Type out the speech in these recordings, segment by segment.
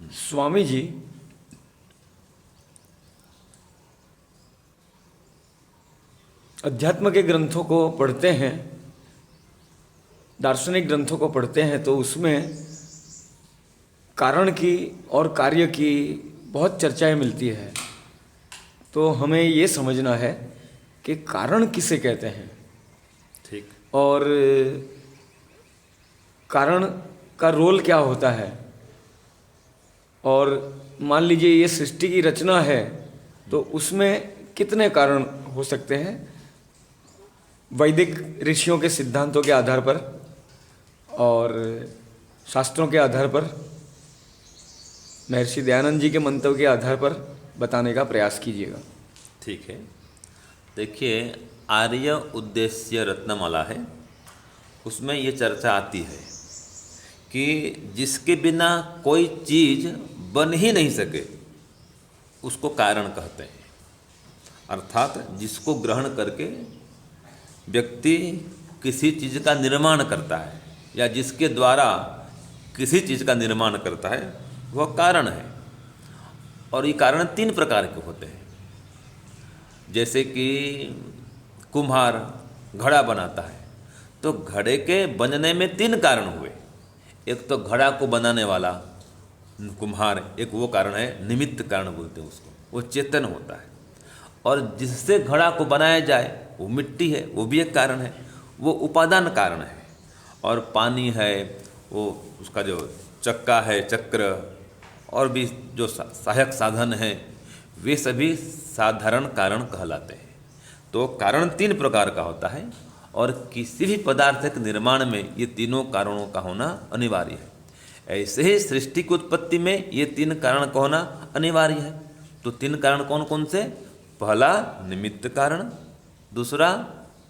स्वामी जी, अध्यात्म के ग्रंथों को पढ़ते हैं, दार्शनिक ग्रंथों को पढ़ते हैं तो उसमें कारण की और कार्य की बहुत चर्चाएं मिलती है। तो हमें ये समझना है कि कारण किसे कहते हैं ठीक। और कारण का रोल क्या होता है। और मान लीजिए ये सृष्टि की रचना है तो उसमें कितने कारण हो सकते हैं वैदिक ऋषियों के सिद्धांतों के आधार पर और शास्त्रों के आधार पर, महर्षि दयानंद जी के मंतव्य के आधार पर बताने का प्रयास कीजिएगा। ठीक है। देखिए, आर्य उद्देश्य रत्नमाला है, उसमें ये चर्चा आती है कि जिसके बिना कोई चीज़ बन ही नहीं सके उसको कारण कहते हैं। अर्थात जिसको ग्रहण करके व्यक्ति किसी चीज़ का निर्माण करता है या जिसके द्वारा किसी चीज़ का निर्माण करता है वह कारण है। और ये कारण 3 प्रकार के होते हैं। जैसे कि कुम्हार घड़ा बनाता है तो घड़े के बनने में 3 कारण हुए। एक तो घड़ा को बनाने वाला कुम्हार, एक वो कारण है निमित्त कारण बोलते हैं उसको, वो चेतन होता है। और जिससे घड़ा को बनाया जाए वो मिट्टी है, वो भी एक कारण है, वो उपादान कारण है। और पानी है, वो उसका जो चक्का है, चक्र, और भी जो सहायक साधन है, वे सभी साधारण कारण कहलाते हैं। तो कारण 3 प्रकार का होता है और किसी भी पदार्थ के निर्माण में ये तीनों कारणों का होना अनिवार्य है। ऐसे ही सृष्टि की उत्पत्ति में ये 3 कारण का होना अनिवार्य है। तो 3 कारण कौन कौन से? पहला निमित्त कारण, दूसरा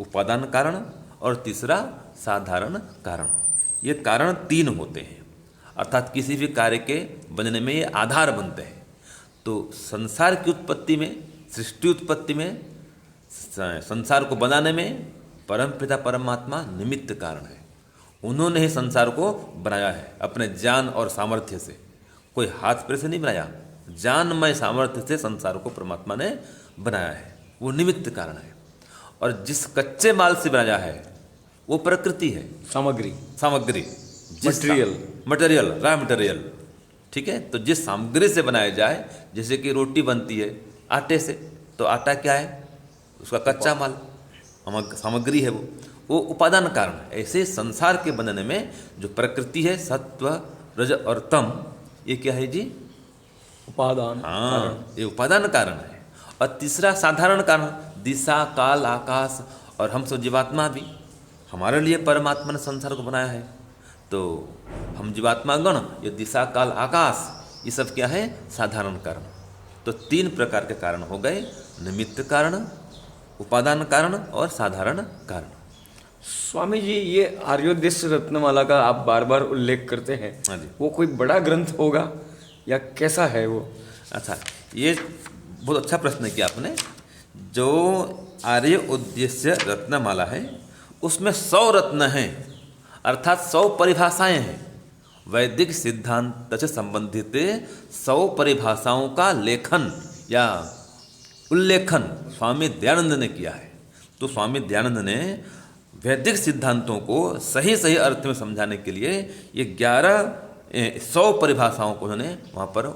उपादान कारण और तीसरा साधारण कारण। ये कारण 3 होते हैं, अर्थात किसी भी कार्य के बनने में ये आधार बनते हैं। तो संसार की उत्पत्ति में, सृष्टि उत्पत्ति में, संसार को बनाने में परमपिता परमात्मा निमित्त कारण है। उन्होंने ही संसार को बनाया है अपने ज्ञान और सामर्थ्य से। कोई हाथ पैर से नहीं बनाया, ज्ञानमय सामर्थ्य से संसार को परमात्मा ने बनाया है, वो निमित्त कारण है। और जिस कच्चे माल से बनाया है वो प्रकृति है, सामग्री, मटेरियल, रॉ मटेरियल। ठीक है। तो जिस सामग्री से बनाया जाए, जैसे कि रोटी बनती है आटे से, तो आटा क्या है? उसका कच्चा माल, सामग्री है, वो उपादान कारण है। ऐसे संसार के बनने में जो प्रकृति है, सत्व, रज और तम, ये क्या है जी? उपादान। हाँ, ये उपादान कारण है। और तीसरा साधारण कारण, दिशा, काल, आकाश और हम सब जीवात्मा भी, हमारे लिए परमात्मा ने संसार को बनाया है। तो हम जीवात्मा गण, ये दिशा, काल, आकाश, ये सब क्या है? साधारण कारण। तो 3 प्रकार के कारण हो गए, निमित्त कारण, उपादान कारण और साधारण कारण। स्वामी जी, ये आर्योद्देश्य रत्नमाला का आप बार बार उल्लेख करते हैं। हाँ जी। वो कोई बड़ा ग्रंथ होगा या कैसा है वो? अच्छा, ये बहुत अच्छा प्रश्न किया आपने। जो आर्य उद्देश्य रत्नमाला है उसमें 100 रत्न हैं, अर्थात 100 परिभाषाएं हैं। वैदिक सिद्धांत से संबंधित 100 परिभाषाओं का लेखन या उल्लेखन स्वामी दयानंद ने किया है। तो स्वामी दयानंद ने वैदिक सिद्धांतों को सही सही अर्थ में समझाने के लिए ये 100 परिभाषाओं को उन्होंने वहाँ पर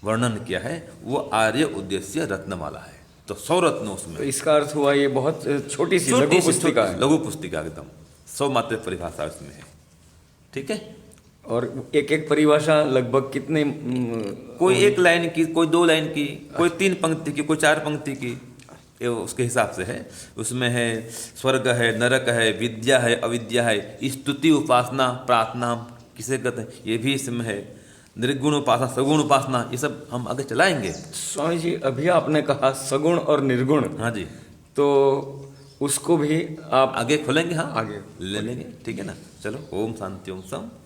वर्णन किया है। वो आर्य उद्देश्य रत्नमाला है। तो 100 रत्न उसमें। तो इसका अर्थ हुआ ये बहुत छोटी सी लघु पुस्तिका है। लघु पुस्तिका एकदम 100 मात्र परिभाषा उसमें है। ठीक है। और एक एक परिभाषा लगभग कितने? कोई 1 लाइन की, कोई 2 लाइन की, कोई 3 पंक्ति की, कोई 4 पंक्ति की, ये उसके हिसाब से है। उसमें है स्वर्ग है, नरक है, विद्या है, अविद्या है, स्तुति, उपासना, प्रार्थना किसे कहते हैं, ये भी इसमें है। निर्गुण उपासना, सगुण उपासना, ये सब हम आगे चलाएंगे। स्वामी जी, अभी आपने कहा सगुण और निर्गुण। हाँ जी। तो उसको भी आप आगे खोलेंगे। हाँ, आगे ले लेंगे। ठीक है ना। चलो, ओम शांति ओम सम।